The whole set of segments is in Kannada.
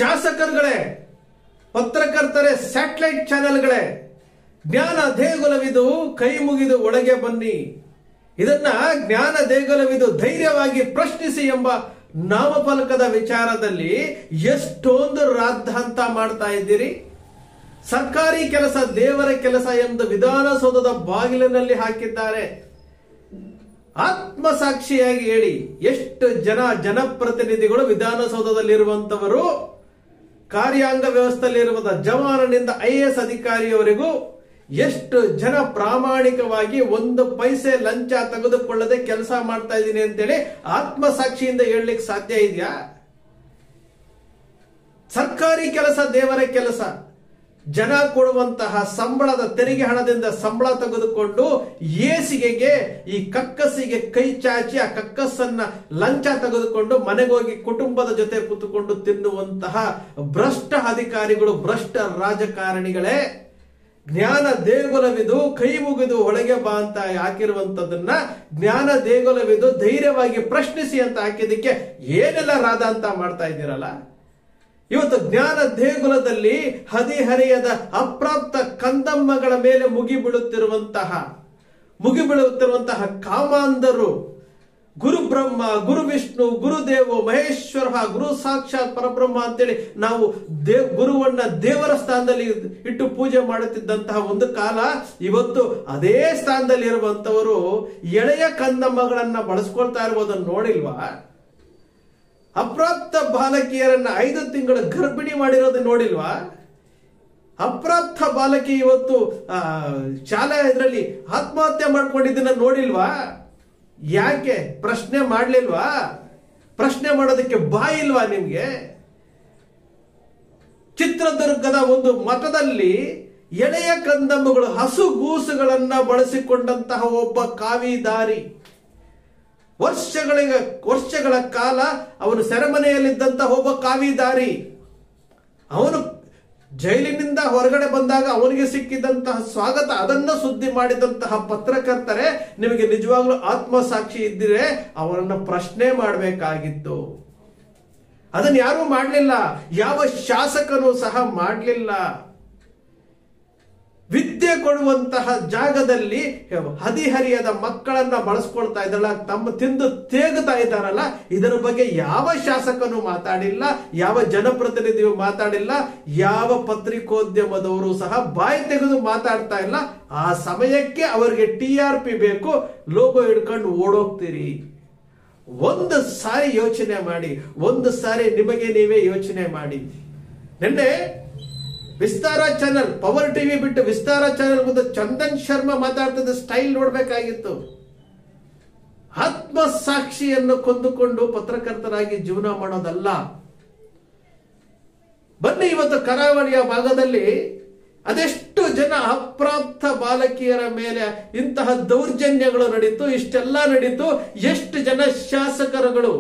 ಶಾಸಕರುಗಳೇ, ಪತ್ರಕರ್ತರೇ, ಸ್ಯಾಟಲೈಟ್ ಚಾನೆಲ್ಗಳೇ, ಜ್ಞಾನ ದೇಗುಲವಿದು, ಕೈ ಮುಗಿದು ಒಳಗೆ ಬನ್ನಿ. ಇದನ್ನ ಜ್ಞಾನ ದೇಗುಲವಿದು ಧೈರ್ಯವಾಗಿ ಪ್ರಶ್ನಿಸಿ ಎಂಬ ನಾಮಫಲಕದ ವಿಚಾರದಲ್ಲಿ ಎಷ್ಟೊಂದು ರಾದ್ಧಾಂತ ಮಾಡ್ತಾ ಇದ್ದೀರಿ. ಸರ್ಕಾರಿ ಕೆಲಸ ದೇವರ ಕೆಲಸ ಎಂದು ವಿಧಾನಸೌಧದ ಬಾಗಿಲಿನಲ್ಲಿ ಹಾಕಿದ್ದಾರೆ. ಆತ್ಮಸಾಕ್ಷಿಯಾಗಿ ಹೇಳಿ, ಎಷ್ಟು ಜನಪ್ರತಿನಿಧಿಗಳು ವಿಧಾನಸೌಧದಲ್ಲಿರುವಂತವರು, ಕಾರ್ಯಾಂಗ ವ್ಯವಸ್ಥೆಯಲ್ಲಿರುವ ಜವಾನನಿಂದ IAS ಅಧಿಕಾರಿಯವರೆಗೂ ಎಷ್ಟು ಜನ ಪ್ರಾಮಾಣಿಕವಾಗಿ ಒಂದು ಪೈಸೆ ಲಂಚ ತೆಗೆದುಕೊಳ್ಳದೆ ಕೆಲಸ ಮಾಡ್ತಾ ಇದ್ದೀನಿ ಅಂತೇಳಿ ಆತ್ಮಸಾಕ್ಷಿಯಿಂದ ಹೇಳಲಿಕ್ಕೆ ಸಾಧ್ಯ ಇದೆಯಾ? ಸರ್ಕಾರಿ ಕೆಲಸ ದೇವರ ಕೆಲಸ. ಜನ ಕೊಡುವಂತಹ ಸಂಬಳದ ತೆರಿಗೆ ಹಣದಿಂದ ಸಂಬಳ ತೆಗೆದುಕೊಂಡು ಏಸಿಗೆಗೆ, ಈ ಕಕ್ಕಸಿಗೆ ಕೈ ಚಾಚಿ ಆ ಕಕ್ಕಸನ್ನ ಲಂಚ ತೆಗೆದುಕೊಂಡು ಮನೆಗೋಗಿ ಕುಟುಂಬದ ಜೊತೆ ಕೂತುಕೊಂಡು ತಿನ್ನುವಂತಹ ಭ್ರಷ್ಟ ಅಧಿಕಾರಿಗಳು, ಭ್ರಷ್ಟ ರಾಜಕಾರಣಿಗಳೇ. ಜ್ಞಾನ ದೇಗುಲವಿದು, ಕೈ ಮುಗಿದು ಒಳಗೆ ಬಾ ಅಂತ ಹಾಕಿರುವಂತದನ್ನ ಜ್ಞಾನ ದೇಗುಲವಿದು ಧೈರ್ಯವಾಗಿ ಪ್ರಶ್ನಿಸಿ ಅಂತ ಹಾಕಿದಕ್ಕೆ ಏನೆಲ್ಲ ರಾಧಾಂತ ಮಾಡ್ತಾ ಇದ್ದೀರಲ್ಲ. ಇವತ್ತು ಜ್ಞಾನ ದೇಗುಲದಲ್ಲಿ ಹದಿಹರೆಯದ ಅಪ್ರಾಪ್ತ ಕಂದಮ್ಮಗಳ ಮೇಲೆ ಮುಗಿಬೀಳುತ್ತಿರುವಂತಹ ಕಾಮಾಂಧರು, ಗುರು ಬ್ರಹ್ಮ, ಗುರು ವಿಷ್ಣು, ಗುರುದೇವೋ ಮಹೇಶ್ವರ, ಗುರು ಸಾಕ್ಷಾತ್ ಪರಬ್ರಹ್ಮ ಅಂತೇಳಿ ನಾವು ಗುರುವನ್ನ ದೇವರ ಸ್ಥಾನದಲ್ಲಿ ಇಟ್ಟು ಪೂಜೆ ಮಾಡುತ್ತಿದ್ದಂತಹ ಒಂದು ಕಾಲ. ಇವತ್ತು ಅದೇ ಸ್ಥಾನದಲ್ಲಿ ಇರುವಂತವರು ಎಳೆಯ ಕಂದಮ್ಮಗಳನ್ನ ಬಳಸ್ಕೊಳ್ತಾ ಇರುವುದನ್ನು ನೋಡಿಲ್ವಾ? ಅಪ್ರಾಪ್ತ ಬಾಲಕಿಯರನ್ನ 5 ತಿಂಗಳು ಗರ್ಭಿಣಿ ಮಾಡಿರೋದು ನೋಡಿಲ್ವಾ? ಅಪ್ರಾಪ್ತ ಬಾಲಕಿ ಇವತ್ತು ಶಾಲಾ ಇದರಲ್ಲಿ ಆತ್ಮಹತ್ಯೆ ಮಾಡ್ಕೊಂಡಿದ್ದನ್ನ ನೋಡಿಲ್ವಾ? ಯಾಕೆ ಪ್ರಶ್ನೆ ಮಾಡ್ಲಿಲ್ವಾ? ಪ್ರಶ್ನೆ ಮಾಡೋದಕ್ಕೆ ಬಾಯಿಲ್ವಾ ನಿಮ್ಗೆ? ಚಿತ್ರದುರ್ಗದ ಒಂದು ಮಠದಲ್ಲಿ ಎಳೆಯ ಕಂದಮ್ಮಗಳು, ಹಸುಗೂಸುಗಳನ್ನ ಬಳಸಿಕೊಂಡಂತಹ ಒಬ್ಬ ಕಾವಿದಾರಿ, ವರ್ಷಗಳ ಕಾಲ ಅವನು ಸೆರೆಮನೆಯಲ್ಲಿದ್ದಂತಹ ಒಬ್ಬ ಕಾವಿದಾರಿ, ಅವನು ಜೈಲಿನಿಂದ ಹೊರಗಡೆ ಬಂದಾಗ ಅವನಿಗೆ ಸಿಕ್ಕಿದಂತಹ ಸ್ವಾಗತ, ಅದನ್ನ ಸುದ್ದಿ ಮಾಡಿದಂತಹ ಪತ್ರಕರ್ತರೇ, ನಿಮಗೆ ನಿಜವಾಗ್ಲೂ ಆತ್ಮಸಾಕ್ಷಿ ಇದ್ದರೆ ಅವರನ್ನ ಪ್ರಶ್ನೆ ಮಾಡಬೇಕಾಗಿತ್ತು. ಅದನ್ನ ಯಾರೂ ಮಾಡಲಿಲ್ಲ. ಯಾವ ಶಾಸಕನೂ ಸಹ ಮಾಡಲಿಲ್ಲ. ವಿದ್ಯೆ ಕೊಡುವಂತಹ ಜಾಗದಲ್ಲಿ ಹದಿಹರಿಯದ ಮಕ್ಕಳನ್ನ ಬಳಸ್ಕೊಳ್ತಾ ಇದ್ದಲ್ಲ, ತಮ್ಮ ತಿಂದು ತೇಗುತ್ತಾ ಇದ್ದಾರಲ್ಲ, ಇದರ ಬಗ್ಗೆ ಯಾವ ಶಾಸಕನು ಮಾತಾಡಿಲ್ಲ, ಯಾವ ಜನಪ್ರತಿನಿಧಿಯು ಮಾತಾಡಿಲ್ಲ, ಯಾವ ಪತ್ರಿಕೋದ್ಯಮದವರು ಸಹ ಬಾಯಿ ತೆಗೆದು ಮಾತಾಡ್ತಾ ಇಲ್ಲ. ಆ ಸಮಯಕ್ಕೆ ಅವರಿಗೆ TRP ಬೇಕು, ಲೋಗೋ ಹಿಡ್ಕೊಂಡು ಓಡೋಗ್ತೀರಿ. ಒಂದು ಸಾರಿ ಯೋಚನೆ ಮಾಡಿ, ಒಂದು ಸಾರಿ ನಿಮಗೆ ನೀವೇ ಯೋಚನೆ ಮಾಡಿ. ನಿನ್ನೆ ವಿಸ್ತಾರ ಚಾನೆಲ್, ಪವರ್ ಟಿವಿ ಬಿಟ್ಟು ವಿಸ್ತಾರ ಚಾನೆಲ್ ಮುಂದೆ ಚಂದನ್ ಶರ್ಮಾ ಮಾತಾಡ್ತಿದ್ದ ಸ್ಟೈಲ್ ನೋಡ್ಬೇಕಾಗಿತ್ತು. ಆತ್ಮಸಾಕ್ಷಿಯನ್ನು ಕೊಂದುಕೊಂಡು ಪತ್ರಕರ್ತರಾಗಿ ಜೀವನ ಮಾಡೋದಲ್ಲ. ಬನ್ನಿ, ಇವತ್ತು ಕರಾವಳಿಯ ಭಾಗದಲ್ಲಿ ಅದೆಷ್ಟು ಜನ ಅಪ್ರಾಪ್ತ ಬಾಲಕಿಯರ ಮೇಲೆ ಇಂತಹ ದೌರ್ಜನ್ಯಗಳು ನಡೀತು, ಇಷ್ಟೆಲ್ಲ ನಡೀತು. ಎಷ್ಟು ಜನ ಶಾಸಕರುಗಳು,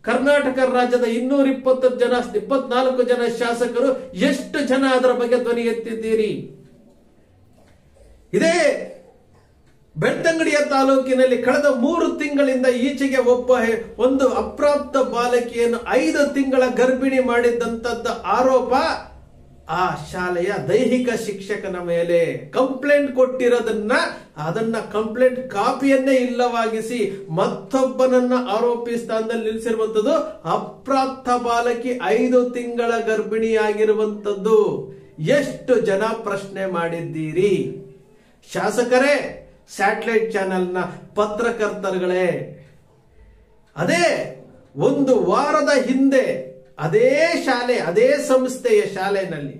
ಕರ್ನಾಟಕ ರಾಜ್ಯದ 224 ಜನ ಶಾಸಕರು, ಎಷ್ಟು ಜನ ಅದರ ಬಗ್ಗೆ ಧ್ವನಿ ಎತ್ತಿದ್ದೀರಿ? ಇದೇ ಬೆಳ್ತಂಗಡಿಯ ತಾಲೂಕಿನಲ್ಲಿ ಕಳೆದ 3 ತಿಂಗಳಿಂದ ಈಚೆಗೆ ಒಂದು ಅಪ್ರಾಪ್ತ ಬಾಲಕಿಯನ್ನು 5 ತಿಂಗಳ ಗರ್ಭಿಣಿ ಮಾಡಿದ್ದಂತದ್ದು ಆರೋಪ ಆ ಶಾಲೆಯ ದೈಹಿಕ ಶಿಕ್ಷಕನ ಮೇಲೆ. ಕಂಪ್ಲೇಂಟ್ ಕೊಟ್ಟಿರೋದನ್ನ, ಅದನ್ನ ಕಂಪ್ಲೇಂಟ್ ಕಾಪಿಯನ್ನೇ ಇಲ್ಲವಾಗಿಸಿ ಮತ್ತೊಬ್ಬನನ್ನ ಆರೋಪಿ ಸ್ಥಾನದಲ್ಲಿ ನಿಲ್ಲಿಸಿರುವಂತದ್ದು. ಅಪ್ರಾಪ್ತ ಬಾಲಕಿ 5 ತಿಂಗಳ ಗರ್ಭಿಣಿಯಾಗಿರುವಂತದ್ದು. ಎಷ್ಟು ಜನ ಪ್ರಶ್ನೆ ಮಾಡಿದ್ದೀರಿ? ಶಾಸಕರೇ, ಸ್ಯಾಟಲೈಟ್ ಚಾನೆಲ್ನ ಪತ್ರಕರ್ತರುಗಳೇ. ಅದೇ ಒಂದು ವಾರದ ಹಿಂದೆ ಅದೇ ಶಾಲೆ, ಅದೇ ಸಂಸ್ಥೆಯ ಶಾಲೆಯಲ್ಲಿ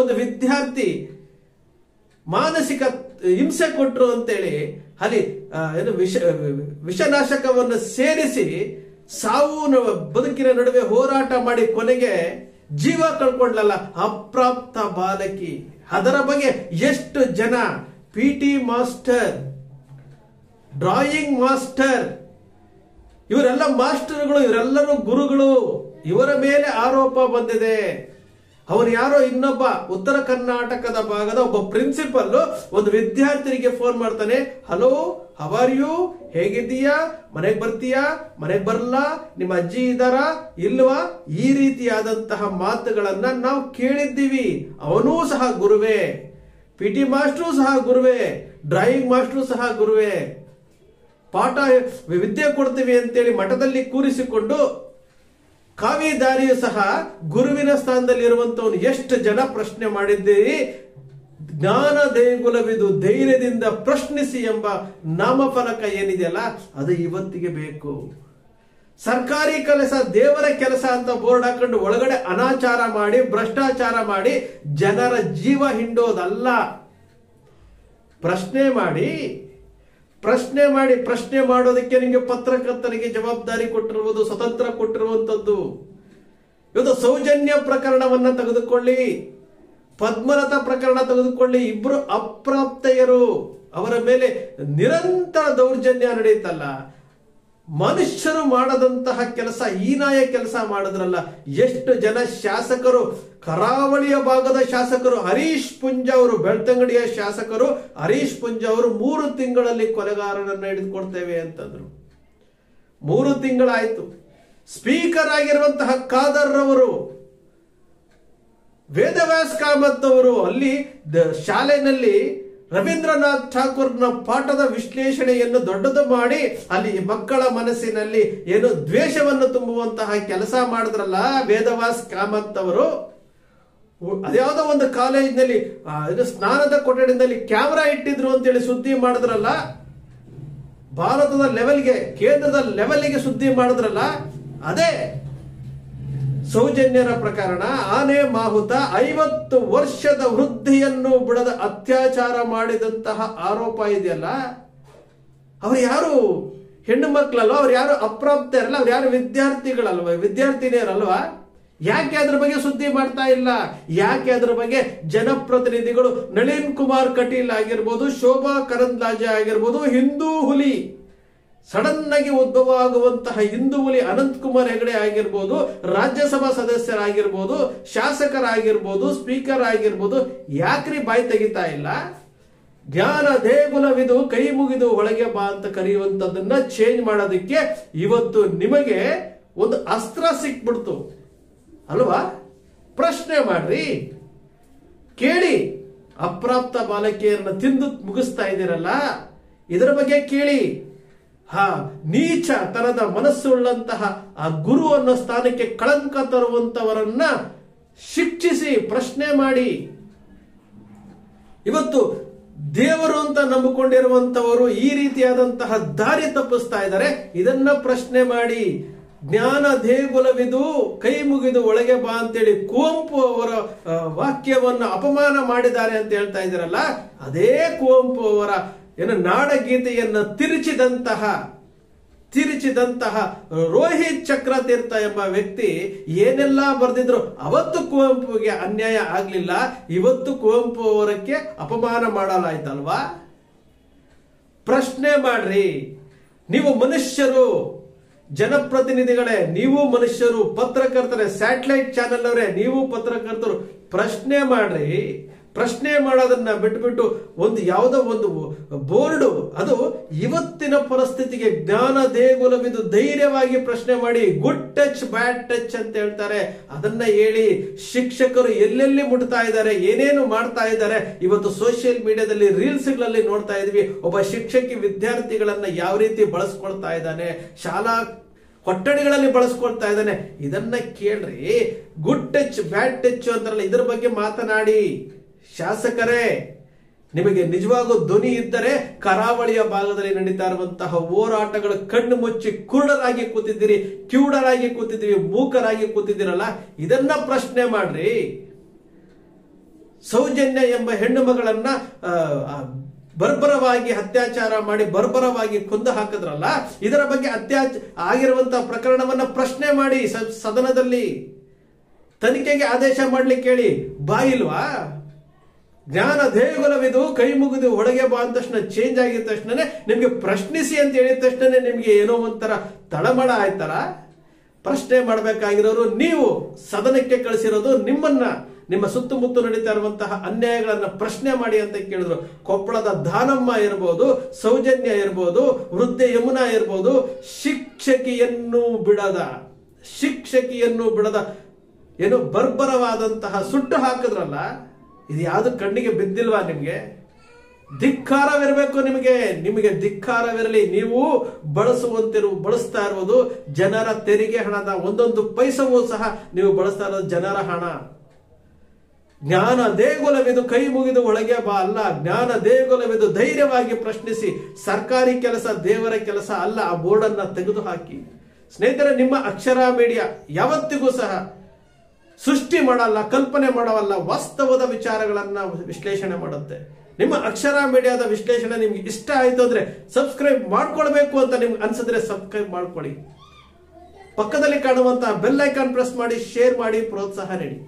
ಒಂದು ವಿದ್ಯಾರ್ಥಿ ಮಾನಸಿಕ ಹಿಂಸೆ ಕೊಟ್ಟರು ಅಂತೇಳಿ ಅಲ್ಲಿ ವಿಷನಾಶಕವನ್ನು ಸೇರಿಸಿ ಸಾವು ಬದುಕಿನ ನಡುವೆ ಹೋರಾಟ ಮಾಡಿ ಕೊನೆಗೆ ಜೀವ ಕಳ್ಕೊಂಡ್ಲಲ್ಲ ಅಪ್ರಾಪ್ತ ಬಾಲಕಿ. ಅದರ ಬಗ್ಗೆ ಎಷ್ಟು ಜನ PT ಮಾಸ್ಟರ್, ಡ್ರಾಯಿಂಗ್ ಮಾಸ್ಟರ್, ಇವರೆಲ್ಲ ಮಾಸ್ಟರ್ಗಳು, ಇವರೆಲ್ಲರೂ ಗುರುಗಳು, ಇವರ ಮೇಲೆ ಆರೋಪ ಬಂದಿದೆ. ಅವನು ಯಾರೋ ಇನ್ನೊಬ್ಬ ಉತ್ತರ ಕರ್ನಾಟಕದ ಭಾಗದ ಒಬ್ಬ ಪ್ರಿನ್ಸಿಪಲ್ ಒಂದು ವಿದ್ಯಾರ್ಥಿನಿಗೆ ಫೋನ್ ಮಾಡ್ತಾನೆ, ಹಲೋ ಹೌ ಆರ್ ಯು, ಹೇಗಿದ್ದೀಯಾ, ಮನೆಗೆ ಬರ್ತೀಯಾ, ಮನೆಗೆ ಬರಲ್ಲ, ನಿಮ್ಮ ಅಜ್ಜಿ ಇದ್ದಾರಾ ಇಲ್ವಾ, ಈ ರೀತಿಯಾದಂತಹ ಮಾತುಗಳನ್ನ ನಾವು ಕೇಳಿದ್ದೀವಿ. ಅವನೂ ಸಹ ಗುರುವೇ, PT ಮಾಸ್ಟ್ರು ಸಹ ಗುರುವೇ, ಡ್ರಾಯಿಂಗ್ ಮಾಸ್ಟ್ರು ಸಹ ಗುರುವೇ, ಪಾಠ ವಿದ್ಯೆ ಕೊಡ್ತೀವಿ ಅಂತೇಳಿ ಮಠದಲ್ಲಿ ಕೂರಿಸಿಕೊಂಡು ಕಾವಿದಾರಿಯು ಸಹ ಗುರುವಿನ ಸ್ಥಾನದಲ್ಲಿ ಇರುವಂತವನು ಎಷ್ಟು ಜನ ಪ್ರಶ್ನೆ ಮಾಡಿದ್ದೀರಿ. ಜ್ಞಾನ ದೇಗುಲವಿದು ಧೈರ್ಯದಿಂದ ಪ್ರಶ್ನಿಸಿ ಎಂಬ ನಾಮಫಲಕ ಏನಿದೆಯಲ್ಲ ಅದು ಇವತ್ತಿಗೆ ಬೇಕು. ಸರ್ಕಾರಿ ಕೆಲಸ ದೇವರ ಕೆಲಸ ಅಂತ ಬೋರ್ಡ್ ಹಾಕೊಂಡು ಒಳಗಡೆ ಅನಾಚಾರ ಮಾಡಿ ಭ್ರಷ್ಟಾಚಾರ ಮಾಡಿ ಜನರ ಜೀವ ಹಿಂಡೋದಲ್ಲ. ಪ್ರಶ್ನೆ ಮಾಡಿ ಪ್ರಶ್ನೆ ಮಾಡೋದಕ್ಕೆ ನಿಮಗೆ ಪತ್ರಕರ್ತರಿಗೆ ಜವಾಬ್ದಾರಿ ಕೊಟ್ಟಿರುವುದು, ಸ್ವತಂತ್ರ ಕೊಟ್ಟಿರುವಂತದ್ದು. ಇವತ್ತು ಸೌಜನ್ಯ ಪ್ರಕರಣವನ್ನ ತೆಗೆದುಕೊಳ್ಳಿ, ಪದ್ಮರಥ ಪ್ರಕರಣ ತೆಗೆದುಕೊಳ್ಳಿ, ಇಬ್ರು ಅಪ್ರಾಪ್ತೆಯರು, ಅವರ ಮೇಲೆ ನಿರಂತರ ದೌರ್ಜನ್ಯ ನಡೆಯುತ್ತಲ್ಲ. ಮನುಷ್ಯರು ಮಾಡದಂತಹ ಕೆಲಸ, ಹೀನಾಯ ಕೆಲಸ ಮಾಡಿದ್ರಲ್ಲ. ಎಷ್ಟು ಜನ ಶಾಸಕರು, ಕರಾವಳಿಯ ಭಾಗದ ಶಾಸಕರು, ಹರೀಶ್ ಪುಂಜ ಅವರು, ಬೆಳ್ತಂಗಡಿಯ ಶಾಸಕರು ಹರೀಶ್ ಪುಂಜ ಅವರು 3 ತಿಂಗಳಲ್ಲಿ ಕೊಲೆಗಾರನನ್ನ ಹಿಡಿದುಕೊಡ್ತೇವೆ ಅಂತಂದ್ರು. 3 ತಿಂಗಳಾಯ್ತು. ಸ್ಪೀಕರ್ ಆಗಿರುವಂತಹ ಖಾದರ್ ಅವರು, ವೇದವ್ಯಾಸ್ ಕಾಮತ್ ಅವರು ಅಲ್ಲಿ ಶಾಲೆನಲ್ಲಿ ರವೀಂದ್ರನಾಥ್ ಠಾಕೂರ್ನ ಪಾಠದ ವಿಶ್ಲೇಷಣೆಯನ್ನು ದೊಡ್ಡದು ಮಾಡಿ ಅಲ್ಲಿ ಮಕ್ಕಳ ಮನಸ್ಸಿನಲ್ಲಿ ಏನು ದ್ವೇಷವನ್ನು ತುಂಬುವಂತಹ ಕೆಲಸ ಮಾಡಿದ್ರಲ್ಲ ವೇದವ್ಯಾಸ್ ಕಾಮತ್ ಅವರು. ಅದ್ಯಾವುದೋ ಒಂದು ಕಾಲೇಜಿನಲ್ಲಿ ಸ್ನಾನದ ಕೊಠಡಿನಲ್ಲಿ ಕ್ಯಾಮೆರಾ ಇಟ್ಟಿದ್ರು ಅಂತೇಳಿ ಸುದ್ದಿ ಮಾಡಿದ್ರಲ್ಲ. ಭಾರತದ ಲೆವೆಲ್ಗೆ, ಕೇಂದ್ರದ ಲೆವೆಲ್ಗೆ ಸುದ್ದಿ ಮಾಡಿದ್ರಲ್ಲ. ಅದೇ ಸೌಜನ್ಯರ ಪ್ರಕರಣ. ಆನೆ ಮಾಹುತ 50 ವರ್ಷದ ವೃದ್ಧಿಯನ್ನು ಬಿಡದ ಅತ್ಯಾಚಾರ ಮಾಡಿದಂತಹ ಆರೋಪ ಇದೆಯಲ್ಲ. ಅವ್ರು ಯಾರು ಹೆಣ್ಣು ಮಕ್ಕಳಲ್ವ, ಅವ್ರು ಯಾರು ಅಪ್ರಾಪ್ತರಲ್ಲ, ಅವ್ರು ಯಾರು ವಿದ್ಯಾರ್ಥಿಗಳಲ್ವ, ವಿದ್ಯಾರ್ಥಿನಿಯರಲ್ವಾ? ಯಾಕೆ ಅದ್ರ ಬಗ್ಗೆ ಸುದ್ದಿ ಮಾಡ್ತಾ ಇಲ್ಲ? ಯಾಕೆ ಅದ್ರ ಬಗ್ಗೆ ಜನಪ್ರತಿನಿಧಿಗಳು ನಳಿನ್ ಕುಮಾರ್ ಕಟೀಲ್ ಆಗಿರ್ಬೋದು, ಶೋಭಾ ಕರಂದ್ಲಾಜೆ ಆಗಿರ್ಬೋದು, ಹಿಂದೂ ಹುಲಿ ಸಡನ್ ಆಗಿ ಉದ್ಭವ ಆಗುವಂತಹ ಹಿಂದೂ ಹುಲಿ ಅನಂತ್ ಕುಮಾರ್ ಹೆಗಡೆ ಆಗಿರ್ಬೋದು, ರಾಜ್ಯಸಭಾ ಸದಸ್ಯರಾಗಿರ್ಬೋದು, ಶಾಸಕರಾಗಿರ್ಬೋದು, ಸ್ಪೀಕರ್ ಆಗಿರ್ಬೋದು, ಯಾಕ್ರಿ ಬಾಯಿ ತೆಗಿತಾ ಇಲ್ಲ? ಜ್ಞಾನ ದೇಗುಲವಿದು ಕೈ ಮುಗಿದು ಒಳಗೆ ಬಾ ಅಂತ ಕರೆಯುವಂತದನ್ನ ಚೇಂಜ್ ಮಾಡೋದಕ್ಕೆ ಇವತ್ತು ನಿಮಗೆ ಒಂದು ಅಸ್ತ್ರ ಸಿಕ್ಬಿಡ್ತು ಅಲ್ವಾ? ಪ್ರಶ್ನೆ ಮಾಡ್ರಿ, ಕೇಳಿ. ಅಪ್ರಾಪ್ತ ಬಾಲಕಿಯರನ್ನ ತಿಂದು ಮುಗಿಸ್ತಾ ಇದ್ದೀರಲ್ಲ, ಇದರ ಬಗ್ಗೆ ಕೇಳಿ. ನೀಚ ತನದ ಮನಸ್ಸುಳ್ಳಂತಹ ಆ ಗುರು ಅನ್ನೋ ಸ್ಥಾನಕ್ಕೆ ಕಳಂಕ ತರುವಂತವರನ್ನ ಶಿಕ್ಷಿಸಿ ಪ್ರಶ್ನೆ ಮಾಡಿ. ಇವತ್ತು ದೇವರು ಅಂತ ನಂಬಿಕೊಂಡಿರುವಂತವರು ಈ ರೀತಿಯಾದಂತಹ ದಾರಿ ತಪ್ಪಿಸ್ತಾ ಇದ್ದಾರೆ. ಇದನ್ನ ಪ್ರಶ್ನೆ ಮಾಡಿ. ಜ್ಞಾನ ದೇಗುಲವಿದು ಕೈ ಮುಗಿದು ಒಳಗೆ ಬಾ ಅಂತೇಳಿ ಕುವೆಂಪು ಅವರ ವಾಕ್ಯವನ್ನು ಅಪಮಾನ ಮಾಡಿದ್ದಾರೆ ಅಂತ ಹೇಳ್ತಾ ಇದ್ದೀರಲ್ಲ, ಅದೇ ಕುವೆಂಪು ಅವರ ನಾಡಗೀತೆಯನ್ನ ತಿರುಚಿದಂತಹ ರೋಹಿತ್ ಚಕ್ರತೀರ್ಥ ಎಂಬ ವ್ಯಕ್ತಿ ಏನೆಲ್ಲ ಬರೆದಿದ್ರು. ಅವತ್ತು ಕುವೆಂಪುಗೆ ಅನ್ಯಾಯ ಆಗ್ಲಿಲ್ಲ, ಇವತ್ತು ಕುವೆಂಪು ಅವರಕ್ಕೆ ಅಪಮಾನ ಮಾಡಲಾಯ್ತಲ್ವಾ? ಪ್ರಶ್ನೆ ಮಾಡ್ರಿ. ನೀವು ಮನುಷ್ಯರು, ಜನಪ್ರತಿನಿಧಿಗಳೇ ನೀವು ಮನುಷ್ಯರು, ಪತ್ರಕರ್ತರೇ, ಸ್ಯಾಟಲೈಟ್ ಚಾನೆಲ್ ಅವರೇ ನೀವು ಪತ್ರಕರ್ತರು, ಪ್ರಶ್ನೆ ಮಾಡ್ರಿ. ಪ್ರಶ್ನೆ ಮಾಡೋದನ್ನ ಬಿಟ್ಬಿಟ್ಟು ಯಾವುದೋ ಒಂದು ಬೋರ್ಡು, ಅದು ಇವತ್ತಿನ ಪರಿಸ್ಥಿತಿಗೆ ಜ್ಞಾನ ದೇಗುಲವಿದು ಧೈರ್ಯವಾಗಿ ಪ್ರಶ್ನೆ ಮಾಡಿ. ಗುಡ್ ಟಚ್ ಬ್ಯಾಡ್ ಟಚ್ ಅಂತ ಹೇಳ್ತಾರೆ, ಅದನ್ನ ಹೇಳಿ. ಶಿಕ್ಷಕರು ಎಲ್ಲೆಲ್ಲಿ ಮುಟ್ತಾ ಇದ್ದಾರೆ, ಏನೇನು ಮಾಡ್ತಾ ಇದ್ದಾರೆ, ಇವತ್ತು ಸೋಷಿಯಲ್ ಮೀಡಿಯಾದಲ್ಲಿ ರೀಲ್ಸ್ಗಳಲ್ಲಿ ನೋಡ್ತಾ ಇದೀವಿ. ಒಬ್ಬ ಶಿಕ್ಷಕಿ ವಿದ್ಯಾರ್ಥಿಗಳನ್ನ ಯಾವ ರೀತಿ ಬಳಸ್ಕೊಳ್ತಾ ಇದ್ದಾನೆ, ಶಾಲಾ ಕೊಠಡಿಗಳಲ್ಲಿ ಬಳಸ್ಕೊಳ್ತಾ ಇದ್ದಾನೆ, ಇದನ್ನ ಕೇಳ್ರಿ. ಗುಡ್ ಟಚ್ ಬ್ಯಾಡ್ ಟಚ್ ಅಂತಾರಲ್ಲ, ಇದ್ರ ಬಗ್ಗೆ ಮಾತನಾಡಿ. ಶಾಸಕರೇ, ನಿಮಗೆ ನಿಜವಾಗೂ ಧ್ವನಿ ಇದ್ದರೆ ಕರಾವಳಿಯ ಭಾಗದಲ್ಲಿ ನಡೀತಾ ಇರುವಂತಹ ಹೋರಾಟಗಳು ಕಣ್ಣು ಮುಚ್ಚಿ ಕುರುಡರಾಗಿ ಕೂತಿದ್ದೀರಿ, ಕಿವುಡರಾಗಿ ಕೂತಿದ್ದೀವಿ, ಮೂಕರಾಗಿ ಕೂತಿದ್ದೀರಲ್ಲ, ಇದನ್ನ ಪ್ರಶ್ನೆ ಮಾಡ್ರಿ. ಸೌಜನ್ಯ ಎಂಬ ಹೆಣ್ಣು ಮಗಳನ್ನ ಬರ್ಬರವಾಗಿ ಅತ್ಯಾಚಾರ ಮಾಡಿ ಬರ್ಬರವಾಗಿ ಕೊಂದು ಹಾಕಿದ್ರಲ್ಲ, ಇದರ ಬಗ್ಗೆ ಆಗಿರುವಂತಹ ಪ್ರಕರಣವನ್ನ ಪ್ರಶ್ನೆ ಮಾಡಿ. ಸದನದಲ್ಲಿ ತನಿಖೆಗೆ ಆದೇಶ ಮಾಡ್ಲಿಕ್ಕೆ ಹೇಳಿ. ಬಾಯಿಲ್ವಾ? ಜ್ಞಾನ ದೇಗುಲವಿದು ಕೈ ಮುಗಿದು ಒಳಗೆ ಬಾ ಅಂದ ತಕ್ಷಣ ಚೇಂಜ್ ಆಗಿದ ತಕ್ಷಣ ನಿಮ್ಗೆ ಪ್ರಶ್ನಿಸಿ ಅಂತ ಹೇಳಿದ ತಕ್ಷಣ ನಿಮ್ಗೆ ಏನೋ ಒಂಥರ ತಳಮಳ ಆಯ್ತಲ್ಲ? ಪ್ರಶ್ನೆ ಮಾಡಬೇಕಾಗಿರೋರು ನೀವು, ಸದನಕ್ಕೆ ಕಳಿಸಿರೋದು ನಿಮ್ಮನ್ನ. ನಿಮ್ಮ ಸುತ್ತಮುತ್ತ ನಡೀತಾ ಇರುವಂತಹ ಅನ್ಯಾಯಗಳನ್ನ ಪ್ರಶ್ನೆ ಮಾಡಿ ಅಂತ ಕೇಳಿದ್ರು. ಕೊಪ್ಪಳದ ದಾನಮ್ಮ ಇರ್ಬೋದು, ಸೌಜನ್ಯ ಇರ್ಬೋದು, ವೃದ್ಧೆ ಯಮುನಾ ಇರ್ಬೋದು, ಶಿಕ್ಷಕಿಯನ್ನು ಬಿಡದ ಏನು ಬರ್ಬರವಾದಂತಹ ಸುಟ್ಟು ಹಾಕಿದ್ರಲ್ಲ, ಇದು ಯಾವುದು ಕಣ್ಣಿಗೆ ಬಿದ್ದಿಲ್ವಾ ನಿಮ್ಗೆ? ಧಿಕ್ಕಾರವಿರಬೇಕು ನಿಮಗೆ ಧಿಕ್ಕಾರವಿರಲಿ. ನೀವು ಬಳಸ್ತಾ ಇರುವುದು ಜನರ ತೆರಿಗೆ ಹಣದ ಒಂದೊಂದು ಪೈಸವೂ ಸಹ ನೀವು ಬಳಸ್ತಾ ಇರೋದು ಜನರ ಹಣ. ಜ್ಞಾನ ದೇಗುಲವಿದು ಕೈ ಮುಗಿದು ಒಳಗೆ ಬಾ ಅಲ್ಲ, ಜ್ಞಾನ ದೇಗುಲವಿದು ಧೈರ್ಯವಾಗಿ ಪ್ರಶ್ನಿಸಿ. ಸರ್ಕಾರಿ ಕೆಲಸ ದೇವರ ಕೆಲಸ ಅಲ್ಲ, ಆ ಬೋರ್ಡನ್ನ ತೆಗೆದು ಹಾಕಿ. ಸ್ನೇಹಿತರೆ, ನಿಮ್ಮ ಅಕ್ಷರ ಮೀಡಿಯಾ ಯಾವತ್ತಿಗೂ ಸಹ ಸೃಷ್ಟಿ ಮಾಡಲ್ಲ, ಕಲ್ಪನೆ ಮಾಡವಲ್ಲ, ವಾಸ್ತವದ ವಿಚಾರಗಳನ್ನ ವಿಶ್ಲೇಷಣೆ ಮಾಡುತ್ತೆ. ನಿಮ್ಮ ಅಕ್ಷರ ಮೀಡಿಯಾದ ವಿಶ್ಲೇಷಣೆ ನಿಮ್ಗೆ ಇಷ್ಟ ಆಯ್ತು ಅಂದ್ರೆ ಸಬ್ಸ್ಕ್ರೈಬ್ ಮಾಡ್ಕೊಳ್ಬೇಕು ಅಂತ ನಿಮ್ಗೆ ಅನ್ಸಿದ್ರೆ ಸಬ್ಸ್ಕ್ರೈಬ್ ಮಾಡ್ಕೊಳ್ಳಿ. ಪಕ್ಕದಲ್ಲಿ ಕಾಣುವಂತಹ ಬೆಲ್ ಐಕಾನ್ ಪ್ರೆಸ್ ಮಾಡಿ, ಶೇರ್ ಮಾಡಿ, ಪ್ರೋತ್ಸಾಹ ನೀಡಿ.